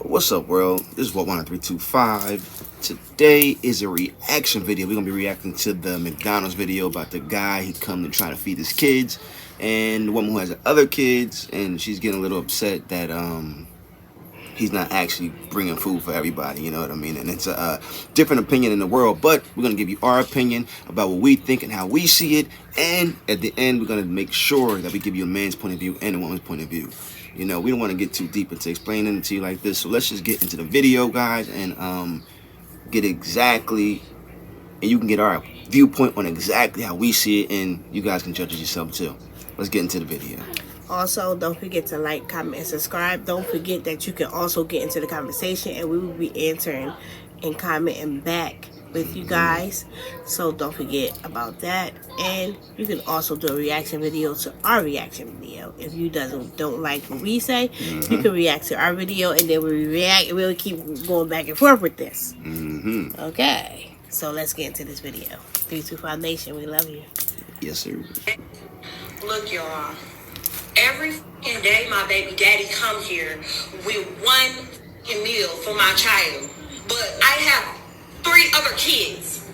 What's up, world? This is what 10325. Today is a reaction video. We're gonna be reacting to the McDonald's video about the guy he come to try to feed his kids, and the woman who has other kids, and she's getting a little upset that he's not actually bringing food for everybody. You know what I mean? And it's a different opinion in the world, but we're gonna give you our opinion about what we think and how we see it, and at the end, we're gonna make sure that we give you a man's point of view and a woman's point of view. You know, we don't want to get too deep into explaining it to you like this, so let's just get into the video, guys, and get exactly, and you can get our viewpoint on exactly how we see it, and you guys can judge it yourself too. Let's get into the video. Also, don't forget to like, comment, and subscribe. Don't forget that you can also get into the conversation, and we will be answering and commenting back with you guys. So don't forget about that. And you can also do a reaction video to our reaction video. If you don't like what we say, you can react to our video, and then we react, and we'll keep going back and forth with this. Okay, so let's get into this video. 325 Nation, we love you. Yes, sir. Look, y'all. Every day my baby daddy come here with one meal for my child. But I have 3 other kids.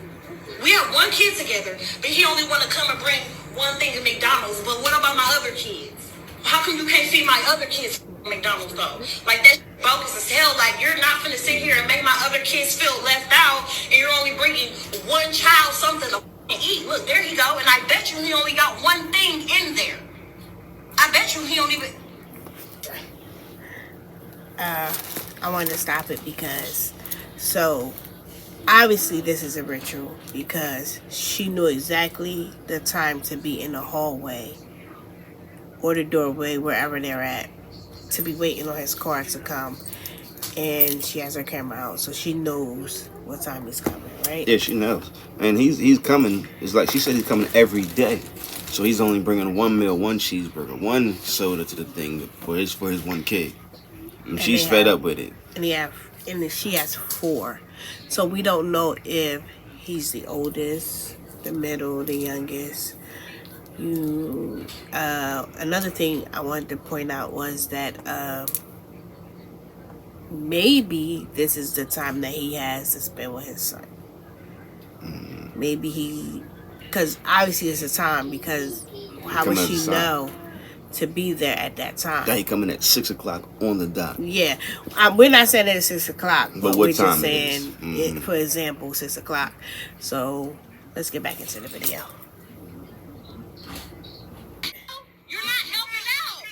We have 1 kid together, but he only want to come and bring one thing to McDonald's. But what about my other kids? How come you can't feed my other kids McDonald's though? Like, that's bogus as hell. Like, you're not finna sit here and make my other kids feel left out, and you're only bringing one child something to eat. Look, there you go. And I bet you he only got one thing in there. I bet you he don't even... I wanted to stop it because, so, obviously this is a ritual because she knew exactly the time to be in the hallway or the doorway, wherever they're at, to be waiting on his car to come. And she has her camera out, so she knows what time he's coming, right? Yeah, she knows. And he's coming. It's like she said he's coming every day. So he's only bringing 1 meal, 1 cheeseburger, 1 soda to the thing for his 1 kid. And she's fed up with it. And she has 4. So we don't know if he's the oldest, the middle, the youngest. Another thing I wanted to point out was that maybe this is the time that he has to spend with his son. Maybe because obviously it's a time, because how would she know to be there at that time? That he coming at 6 o'clock on the dot. Yeah, we're not saying that it's 6 o'clock, but what we're time just saying, it is. for example, 6 o'clock. So let's get back into the video. You're not helping out.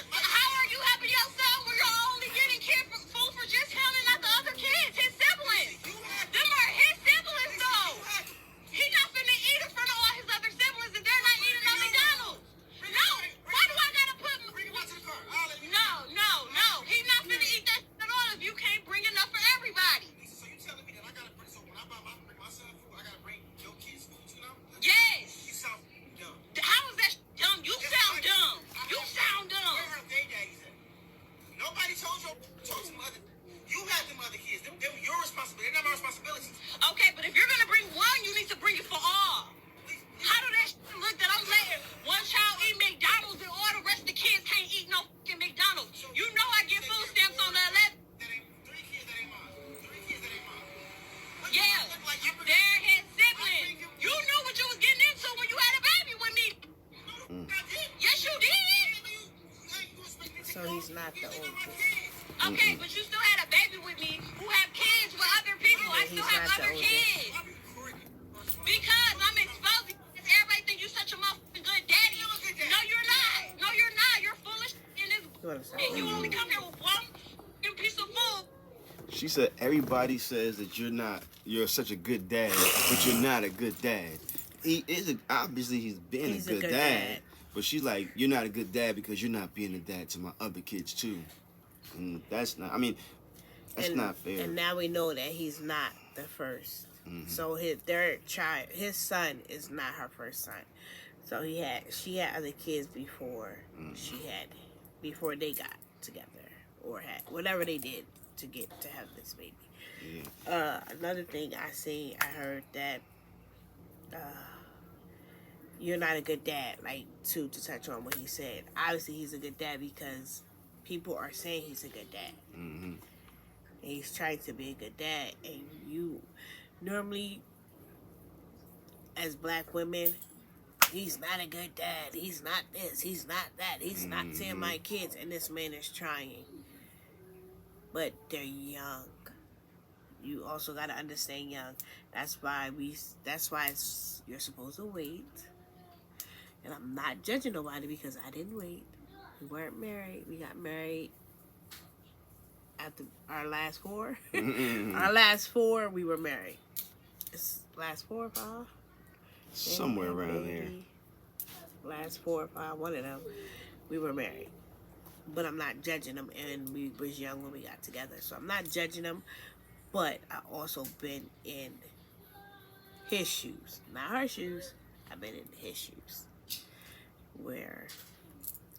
How are you helping your son when you're only getting food for just him and not the other kids, his siblings? Them are his siblings, though. He's not finna eat in front of all his other siblings, and they're not eating on McDonald's. No, why do I gotta put... No. He's not finna eat that at all if you can't bring enough for everybody. So you telling me that I gotta bring, so when I bring my son food, I gotta bring your kids food too now? Yes. You sound dumb. How is that dumb? You sound dumb. You sound dumb. Where are their daddies at? Nobody told some other... You had them other kids. Them your responsibility. They're not my responsibility. Okay, but if you're gonna bring one, you need to bring it for all. How do that look that I'm letting one child eat McDonald's and all the rest of the kids can't eat no fucking McDonald's? You know I get food stamps on the 11th. That ain't 3 kids that ain't mine. 3 kids that ain't mine. Yeah, they're his siblings. You knew what you was getting into when you had a baby with me. Yes, you did. So he's not the oldest. Okay, but you still had a baby with me who have kids with other people. I still have other kids. Because I'm exposing. Everybody think you such a motherfucking good daddy. No, you're not. No, you're not. You're foolish in this. And you only come here with 1 piece of food. She said everybody says that you're such a good dad, but you're not a good dad. He is obviously he's being a good dad. But she's like, you're not a good dad because you're not being a dad to my other kids too. And that's not, I mean, that's not fair. And now we know that he's not the first. So his son is not her first son. So she had other kids before before they got together, or had whatever they did to have this baby. Another thing I heard that you're not a good dad, like to touch on what he said. Obviously he's a good dad because people are saying he's a good dad. Mm-hmm. And he's trying to be a good dad. And you normally, as black women, he's not a good dad. He's not this. He's not that. He's not seeing my kids. And this man is trying. But they're young. You also got to understand young. That's why you're supposed to wait. And I'm not judging nobody because I didn't wait. We weren't married. We got married after our last 4. Our last 4, we were married. It's last 4 or 5? Somewhere around there. Last 4 or 5, one of them. We were married. But I'm not judging them. And we was young when we got together. So I'm not judging them. But I also been in his shoes. Not her shoes. I've been in his shoes. Where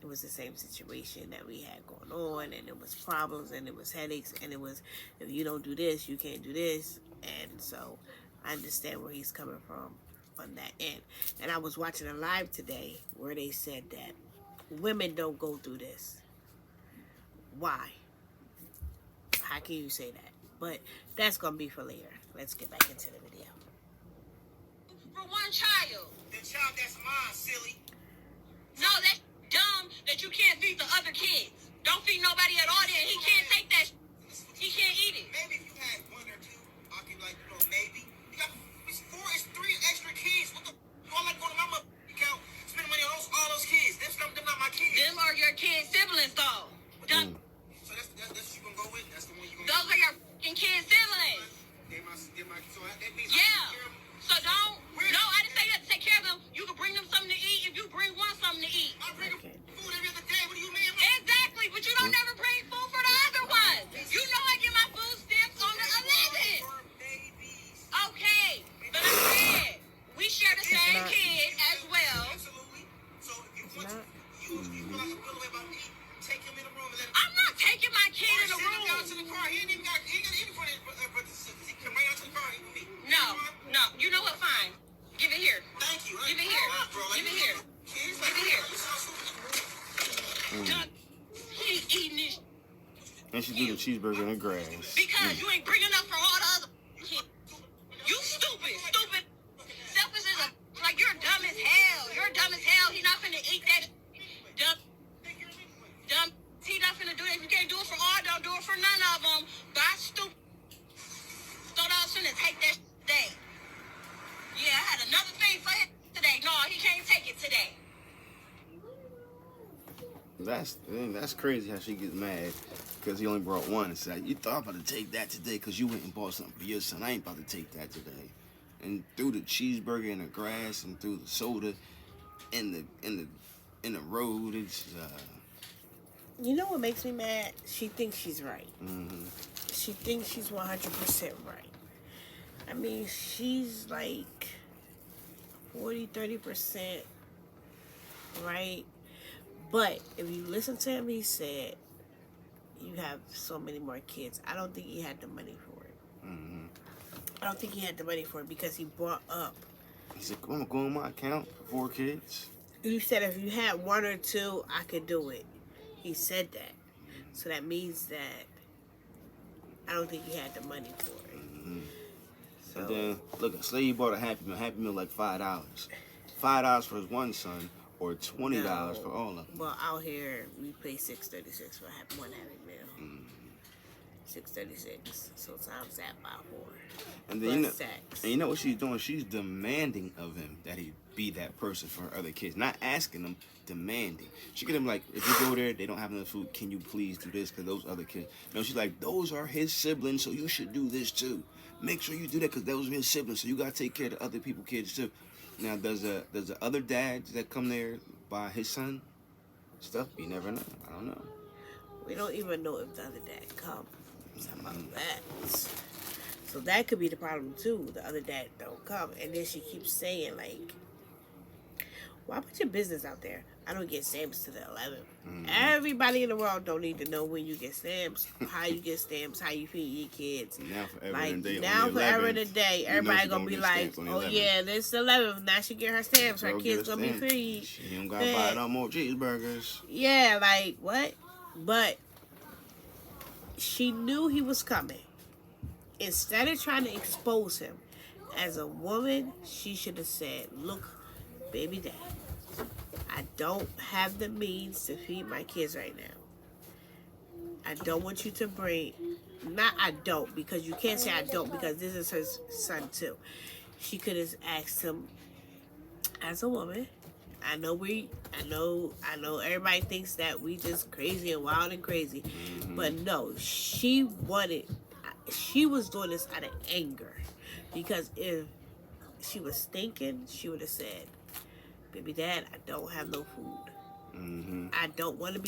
it was the same situation that we had going on, and it was problems, and it was headaches, and it was, if you don't do this, you can't do this. And so I understand where he's coming from on that end. And I was watching a live today where they said that women don't go through this. Why? How can you say that? But that's going to be for later. Let's get back into the video. For one child. The child that's mine, silly. No, that's dumb that you can't feed the other kids. Don't feed nobody at all then. He can't take that. He can't eat it. Maybe if you had 1 or 2, I could maybe. You got it's 3 extra kids. What the? All I go to my account, spending money on all those kids. Them not my kids. Them are your kids' siblings though. Dumb. So that's what you gonna go with. That's the one you gonna. Those are your fucking kids' siblings. So that means Yeah. So don't. No, I didn't say you have to take care of them. You can bring them something to eat if you bring one something to eat. I bring them food every other day. What do you mean? Exactly, but you don't never bring food for the other ones. You know I get my food stamps on the 11th. Okay, but I'm saying we share the same kid as well. Absolutely. So if you feel like a good way about me, take him in the room and let him. I'm not taking my kid in the Send him down room. to the car. He ain't even got any for that. But he come right out to the car. He with me. No. You know what? Fine. Give it here. Thank you. Give it here. Give it here. Kids, Give it here. Doug, he ain't eating this And she do the cheeseburger in the grass. because you ain't bringing up for all the other kids. You stupid. Selfish as a, like you're dumb as hell. You're dumb as hell. He not finna eat that. Dumb. He not finna do it. If you can't do it for all, don't do it for none of them. But I stupid. Thought I was finna take that today. Yeah, I had another thing for him today. No, he can't take it today. That's crazy how she gets mad because he only brought one. It's like, you thought about to take that today because you went and bought something for your son. I ain't about to take that today. And threw the cheeseburger in the grass and threw the soda in the road. It's You know what makes me mad? She thinks she's right. mm-hmm. She thinks she's 100% right. I mean, she's like 40-30% right. But if you listen to him, he said, you have so many more kids. I don't think he had the money for it. Mm-hmm. I don't think he had the money for it because he brought up. He said, I'm going to go on my account for 4 kids. He said if you had 1 or 2, I could do it. He said that. So that means that I don't think he had the money for it. Mm-hmm. So, And then, look, say you bought a Happy Meal. Happy Meal like $5. $5 for his one son or $20 for all of them. Well, out here, we pay $6.36 for one Happy Meal. $6.36. So times that by 4. And then Plus tax. you know what she's doing? She's demanding of him that he be that person for her other kids. Not asking them, demanding. She get him like, if you go there, they don't have enough food. Can you please do this? Because those other kids. No, she's like, those are his siblings, so you should do this too. Make sure you do that because those are his siblings, so you gotta take care of the other people's kids too. Now, does the other dads that come there by his son stuff? You never know. I don't know. We don't even know if the other dad comes. How about that? So that could be the problem too. The other dad don't come, and then she keeps saying like, "Why put your business out there? I don't get stamps to the 11th. Everybody in the world don't need to know when you get stamps, how you get stamps, how you feed your kids. Now forever Like and a day. now on the forever 11th, and a day, you know everybody she gonna be get like, stamps on the oh 11th. yeah, this the 11th. Now she get her stamps. Her Girl, kids get a gonna be stamp. free. She don't gotta buy no more cheeseburgers. Yeah, like what? But she knew he was coming. Instead of trying to expose him, as a woman, she should have said, look, baby dad, I don't have the means to feed my kids right now. I don't want you to bring, not I don't, because you can't say I don't, because this is her son too. She could have asked him, as a woman, I know everybody thinks that we just crazy and wild and crazy, but no, she was doing this out of anger, because if she was thinking, she would have said, baby dad, I don't have no food. I don't want to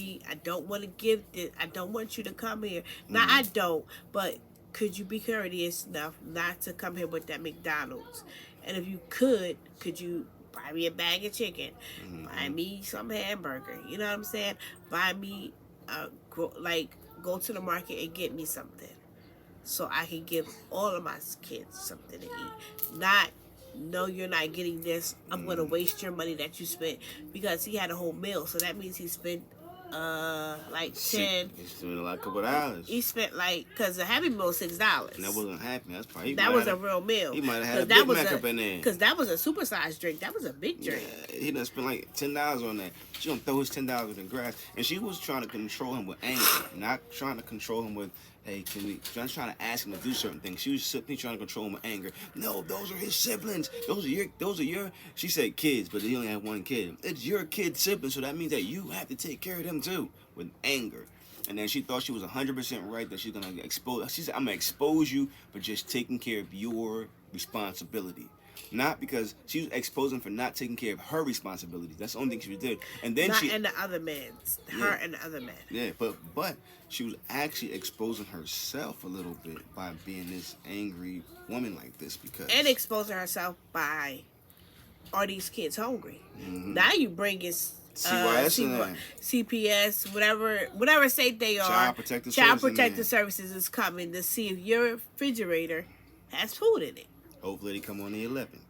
give this, I don't want you to come here. Now I don't, but could you be courteous enough not to come here with that McDonald's? And if you could you buy me a bag of chicken, buy me some hamburger, you know what I'm saying? Buy me, go to the market and get me something, so I can give all of my kids something to eat. Not, no, you're not getting this. I'm going to waste your money that you spent, because he had a whole meal. So that means he spent, like 10. He spent like a couple dollars. He spent because the Happy Meal was $6. And that wasn't Happy. That's probably that was a real meal. He might have had a Big Mac up in there. Because that was a supersized drink. That was a big drink. Yeah, he done spent like $10 on that. She gonna throw his $10 in the grass, and she was trying to control him with anger, not trying to control him with, hey, can we? Just trying to ask him to do certain things. She was simply trying to control him with anger. No, those are his siblings. Those are your. She said kids, but he only had one kid. It's your kid siblings, so that means that you have to take care of them too, with anger. And then she thought she was 100% right, that she's gonna expose. She said, "I'm gonna expose you for just taking care of your responsibility." Not because she was exposing for not taking care of her responsibilities. That's the only thing she did. And then and the other man's. Her and the other man. Yeah, but she was actually exposing herself a little bit by being this angry woman like this, because and exposing herself by, are these kids hungry? Now you bring it. CPS, whatever state they are. Child Protective Services is coming to see if your refrigerator has food in it. Hopefully they come on the 11th.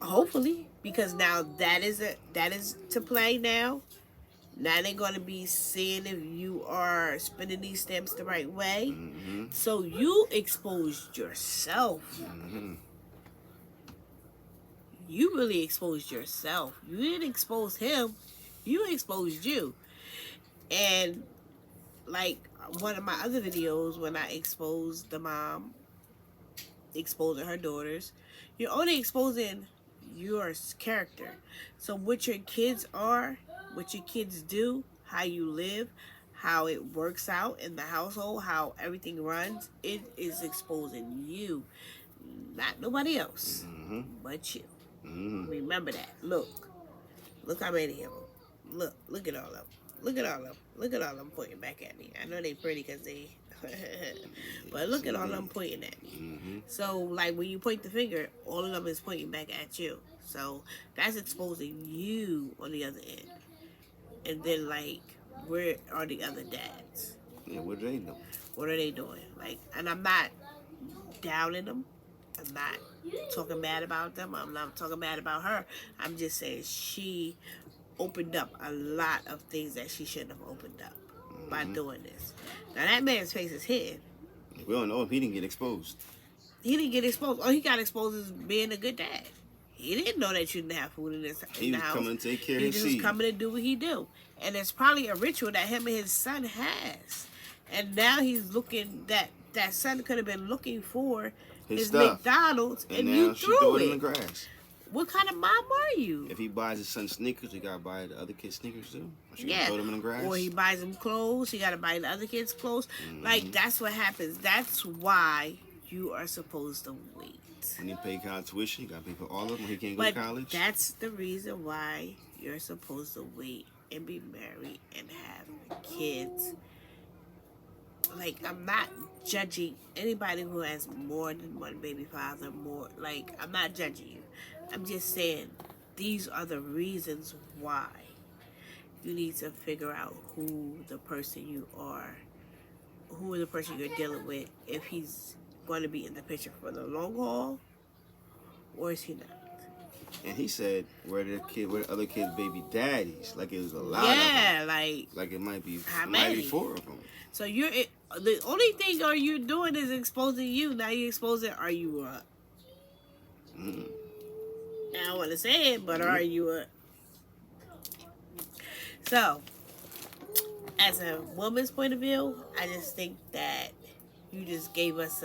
Hopefully, because now that is to play now. Now they're going to be seeing if you are spending these stamps the right way. So you exposed yourself. You really exposed yourself. You didn't expose him. You exposed you. And like one of my other videos, when I exposed the mom exposing her daughters, you're only exposing your character. So what your kids are, what your kids do, how you live, how it works out in the household, how everything runs, it is exposing you, not nobody else, but you. Remember that. Look how many of them. Look at all of them. Look at all of them. Look at all of them pointing back at me. I know they pretty because they but look at all of them pointing at me. So like when you point the finger, all of them is pointing back at you. So that's exposing you on the other end. And then like, where are the other dads? Yeah, what are they doing? What are they doing? Like, and I'm not downing them. I'm not talking bad about them. I'm not talking bad about her. I'm just saying she opened up a lot of things that she shouldn't have opened up by doing this. Now that man's face is hidden. We don't know if he didn't get exposed. He didn't get exposed. Oh, he got exposed as being a good dad. He didn't know that you didn't have food in the house. He was coming to take care of his seed. He was coming to do what he do. And it's probably a ritual that him and his son has. And now he's looking, that son could have been looking for his McDonald's, and you threw it in the grass. What kind of mom are you? If he buys his son sneakers, he gotta buy the other kids sneakers too. Or she throw them in the grass. Or he buys them clothes, he gotta buy the other kids clothes. Like, that's what happens. That's why you are supposed to wait. When you pay college tuition, you gotta pay for all of them when he can't go to college. That's the reason why you're supposed to wait and be married and have kids. Like, I'm not judging anybody who has more than one baby father, I'm not judging you. I'm just saying, these are the reasons why you need to figure out who the person you are, who the person you're dealing with, if he's going to be in the picture for the long haul, or is he not? And he said, where the other kids' baby daddies? Like it was a lot of Yeah, them. like it might be, how it might be many? 4 of them. So the only thing are you doing is exposing you. Now you exposing, are you up? Mm. I don't want to say it, but are you up? So, as a woman's point of view, I just think that you just gave us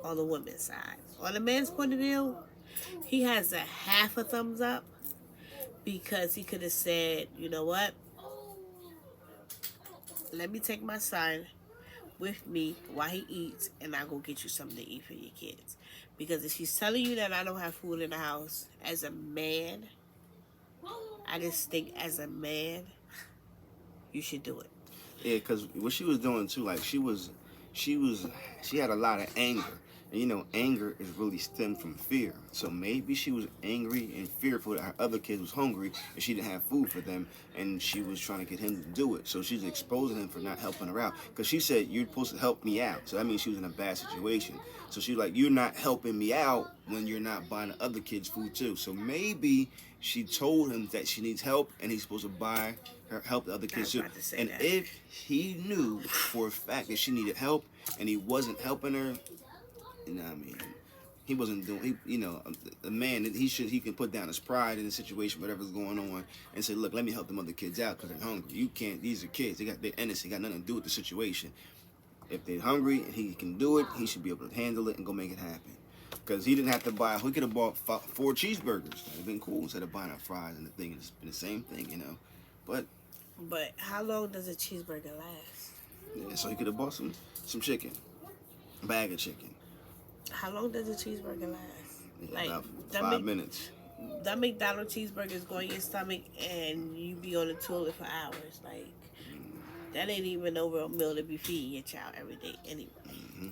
on the woman's side. On the man's point of view, he has a half a thumbs up because he could have said, you know what? Let me take my son with me while he eats, and I'll go get you something to eat for your kids. Because if she's telling you that I don't have food in the house, as a man, I just think as a man, you should do it. Yeah, because what she was doing too, like she had a lot of anger. And you know, anger is really stemmed from fear. So maybe she was angry and fearful that her other kid was hungry and she didn't have food for them, and she was trying to get him to do it. So she's exposing him for not helping her out. Because she said, you're supposed to help me out. So that means she was in a bad situation. So she's like, you're not helping me out when you're not buying the other kids food too. So maybe she told him that she needs help and he's supposed to help the other kids too. And that. if he knew for a fact that she needed help and he wasn't helping her, you know what I mean? He wasn't doing, a man, he can put down his pride in the situation, whatever's going on, and say, look, let me help them other kids out because they're hungry. You can't, these are kids, they're innocent, got nothing to do with the situation. If they're hungry and he can do it, he should be able to handle it and go make it happen. Because he didn't have to he could have bought 4 cheeseburgers. That would have been cool instead of buying up fries and the thing. It's been the same thing, But how long does a cheeseburger last? Yeah, so he could have bought some chicken, a bag of chicken. How long does a cheeseburger last? Yeah, about 5 minutes. That McDonald's cheeseburger is going in your stomach and you be on the toilet for hours. Like, that ain't even over a meal to be feeding your child every day anyway. Mm-hmm.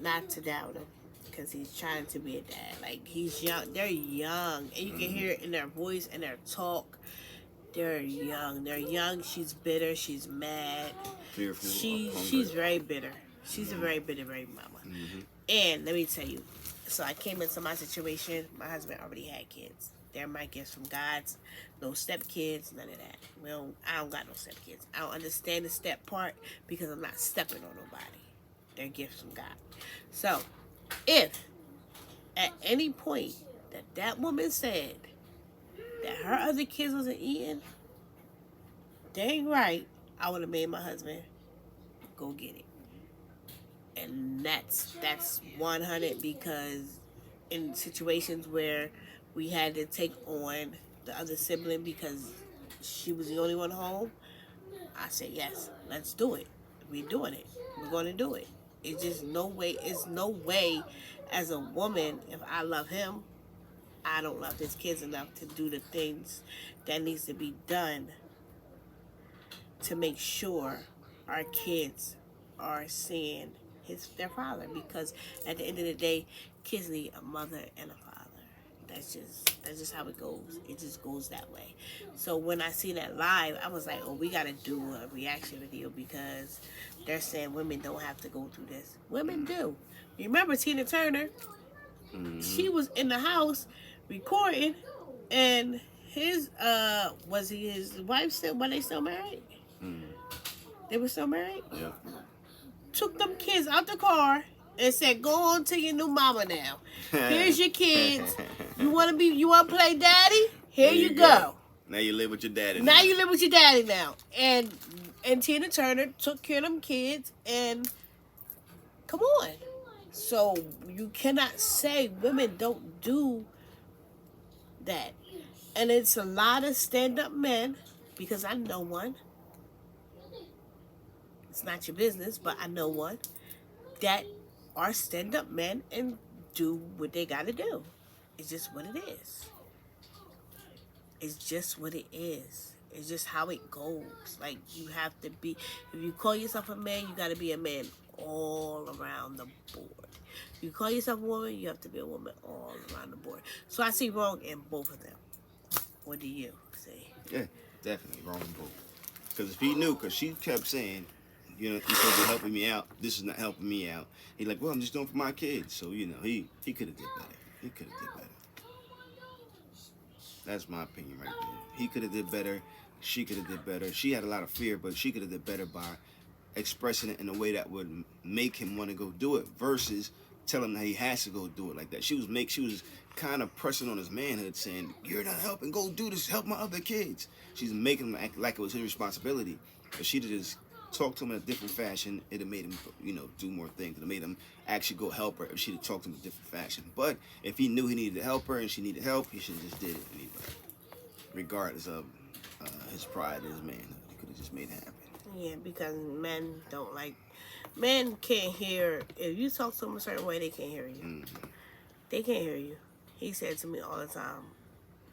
Not to doubt him, because he's trying to be a dad. Like, he's young. They're young. And you can hear it in their voice and their talk. They're young. They're young. She's bitter. She's mad. Fearful. She's very bitter. She's a very bitter, very mama. Mm-hmm. And let me tell you, so I came into my situation. My husband already had kids. They're my gifts from God's. No step kids, none of that. I don't got no step kids. I don't understand the step part because I'm not stepping on nobody. They're gifts from God. So, if at any point that woman said that her other kids wasn't eating, dang right, I would have made my husband go get it. And that's 100, because in situations where we had to take on the other sibling because she was the only one home, I said, yes, let's do it. We're doing it. We're going to do it. It's just no way. It's no way as a woman, if I love him, I don't love his kids enough to do the things that needs to be done to make sure our kids are seeing their father, because at the end of the day, kids need a mother and a father. That's just how it goes. It just goes that way. So when I see that live, I was like, oh, we got to do a reaction video, because they're saying women don't have to go through this. Women do. You remember Tina Turner? Mm-hmm. She was in the house recording, and his was he his wife still? Were they still married? Mm-hmm. They were still married? Yeah. Took them kids out the car and said, go on to your new mama now. Here's your kids. You want to play daddy? Here you go. Now you live with your daddy. Now you live with your daddy now. And Tina Turner took care of them kids, and come on. So you cannot say women don't do that. And it's a lot of stand-up men, because I know one. It's not your business, but I know one that are stand-up men and do what they got to do. It's just what it is. It's just what it is. It's just how it goes. Like, you have to be, if you call yourself a man, you got to be a man all around the board. If you call yourself a woman, you have to be a woman all around the board. So I see wrong in both of them. What do you see? Yeah, definitely wrong in both. Because if he knew, because she kept saying, you're supposed to be helping me out. This is not helping me out. He's like, well, I'm just doing it for my kids. So, he could have did better. He could have did better. That's my opinion right there. He could have did better. She could have did better. She had a lot of fear, but she could have did better by expressing it in a way that would make him want to go do it versus tell him that he has to go do it like that. She was kind of pressing on his manhood, saying, "You're not helping. Go do this. Help my other kids." She's making him act like it was his responsibility. If she'd have just talked to him in a different fashion, it'd have made him, do more things. It'd have made him actually go help her if she'd have talked to him in a different fashion. But if he knew he needed to help her and she needed help, he should have just did it anyway, regardless of his pride and his manhood. He could have just made it happen. Yeah, because men can't hear. If you talk to them a certain way, they can't hear you. Mm-hmm. They can't hear you. He said to me all the time,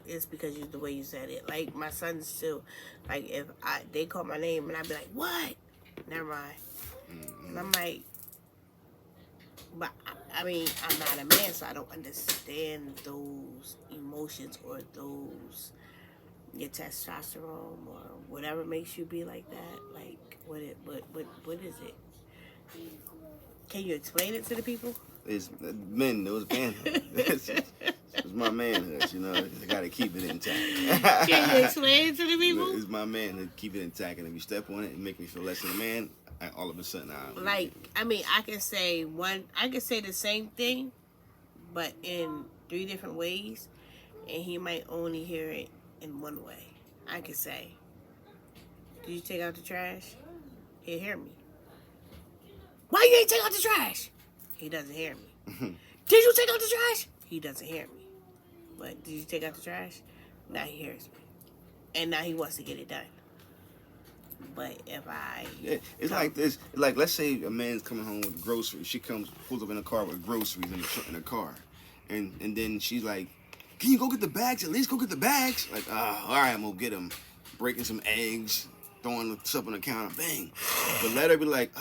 it's because you the way you said it. Like my sons too. Like if they call my name and I'd be like, "What?" Never mind. Mm-hmm. And I'm like, but I mean, I'm not a man, so I don't understand those emotions or those your testosterone or whatever makes you be like that. Like what is it? Can you explain it to the people? It's men, those manhood. It's my manhood, I gotta keep it intact. Can you explain it to the people? It's my manhood, keep it intact, and if you step on it and make me feel less than a man, all of a sudden I can say the same thing, but in 3 different ways, and he might only hear it in one way. I could say, "Did you take out the trash?" He'll hear me. "Why you ain't take out the trash?" He doesn't hear me. "Did you take out the trash?" He doesn't hear me. But "Did you take out the trash?" Now he hears me. And now he wants to get it done. But if it's like this. Like, let's say a man's coming home with groceries. She pulls up in a car with groceries in the car. And then she's like, "Can you go get the bags? At least go get the bags." Like, all right, I'm going to get them. Breaking some eggs, throwing stuff on the counter, bang. But let her be like,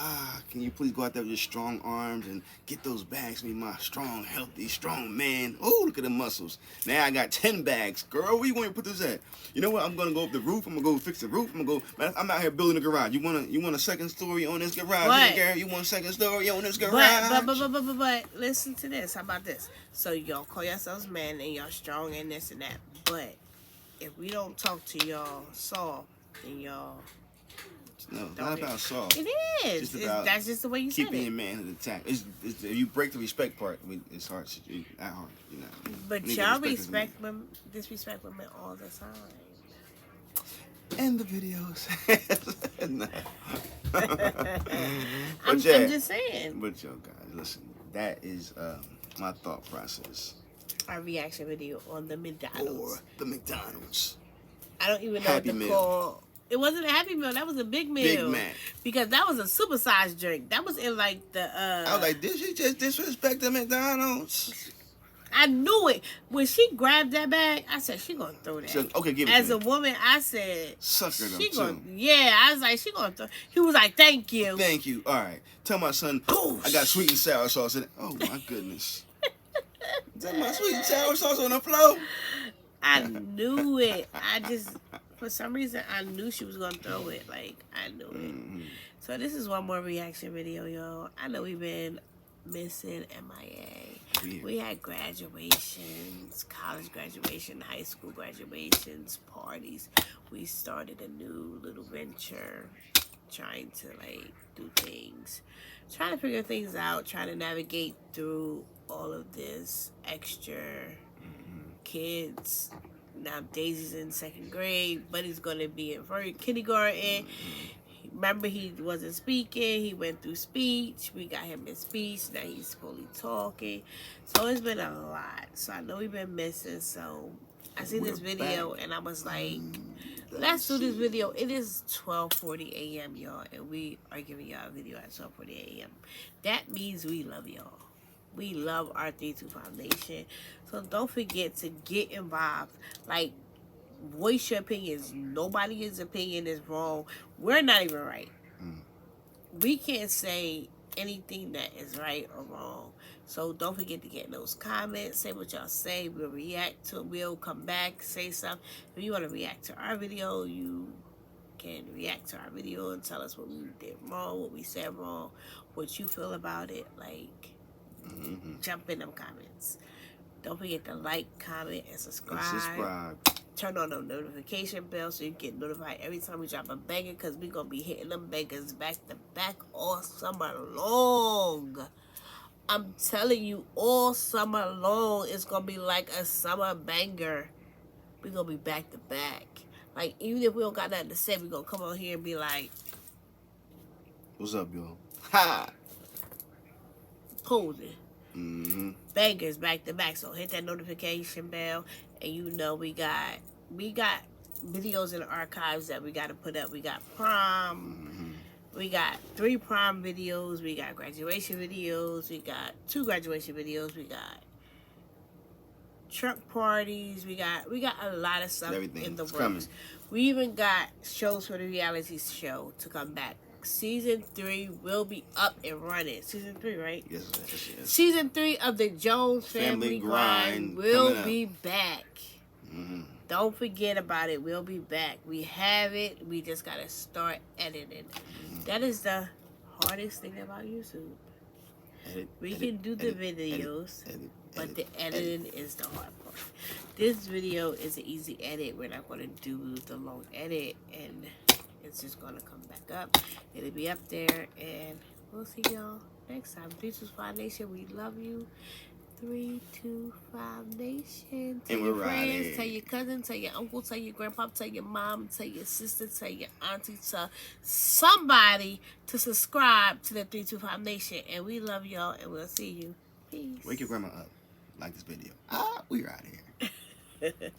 "Can you please go out there with your strong arms and get those bags for me, my strong, healthy, strong man. Oh, look at the muscles. Now I got 10 bags. Girl, where you want to put this at? You know what? I'm going to go up the roof. I'm going to go fix the roof. I'm out here building a garage. You want a second story on this garage? You want a second story on this garage?" But listen to this. How about this? So y'all call yourselves men and y'all strong and this and that. But if we don't talk to y'all soft, then y'all... No, it's not about soft. It is. That's just the way you said it. Keeping your manhood intact. If you break the respect part, it's hard. Not hard, But y'all disrespect women all the time. And the videos. No. I'm just saying. But yo, guys, listen. That is my thought process. Our reaction video on the McDonald's. Or the McDonald's. I don't even know what to call. It wasn't a Happy Meal. That was a Big Meal. Big Mac. Because that was a supersized drink. That was in like the... I was like, did she just disrespect the McDonald's? I knew it. When she grabbed that bag, I said, she gonna throw that. Said, okay, give it As to a me. woman, I said... Sucker them she too. gonna, yeah, I was like, she gonna throw... He was like, thank you. Thank you. All right. Tell my son, I got sweet and sour sauce in it. Oh, my goodness. Is that my sweet and sour sauce on the floor? I knew it. For some reason, I knew she was going to throw it. Like, I knew it. Mm-hmm. So this is one more reaction video, y'all. I know we've been missing MIA. We had graduations, college graduation, high school graduations, parties. We started a new little venture, trying to, like, do things. Trying to figure things out, trying to navigate through all of this extra kids. Now Daisy's in 2nd grade, Buddy's gonna be in kindergarten. Remember, he wasn't speaking. He went through speech. We got him in speech. Now he's fully talking. So it's been a lot. So I know we've been missing. So I seen this video and I was like, let's do this video. It is 12:40 a.m. y'all, and we are giving y'all a video at 12:40 a.m. That means we love y'all. We love our 325 Nation. So don't forget to get involved. Like, voice your opinions. Nobody's opinion is wrong. We're not even right. We can't say anything that is right or wrong. So don't forget to get in those comments. Say what y'all say. We'll react to it. We'll come back, say something. If you want to react to our video, you can react to our video and tell us what we did wrong, what we said wrong, what you feel about it. Like, jump in them comments. Don't forget to like, comment, and subscribe. turn on the notification bell so you get notified every time we drop a banger, because we're going to be hitting them bangers back to back all summer long. I'm telling you, all summer long, it's going to be like a summer banger. We're going to be back to back. Like, even if we don't got nothing to say, we're going to come on here and be like, what's up, y'all? Ha! posing. Mm-hmm. Bangers back to back. So hit that notification bell, and you know we got videos in the archives that we got to put up. We got prom. Mm-hmm. We got 3 prom videos. We got graduation videos. We got 2 graduation videos. We got truck parties. We got a lot of stuff in the works. We even got shows for the reality show to come back. Season 3 will be up and running. Season 3, right? Yes. Season 3 of the Jones Family Grind will be back. Mm-hmm. Don't forget about it. We'll be back. We have it. We just gotta start editing. Mm-hmm. That is the hardest thing about YouTube. We can do the videos, but the editing is the hard part. This video is an easy edit. We're not gonna do the long edit, and it's just gonna come back up. It'll be up there, and we'll see y'all next time. 325 Nation, we love you. 325 Nation. Tell your friends, tell your cousin, tell your uncle, tell your grandpa, tell your mom, tell your sister, tell your auntie, tell somebody to subscribe to the 325 Nation. And we love y'all, and we'll see you. Peace. Wake your grandma up. Like this video. We're out of here.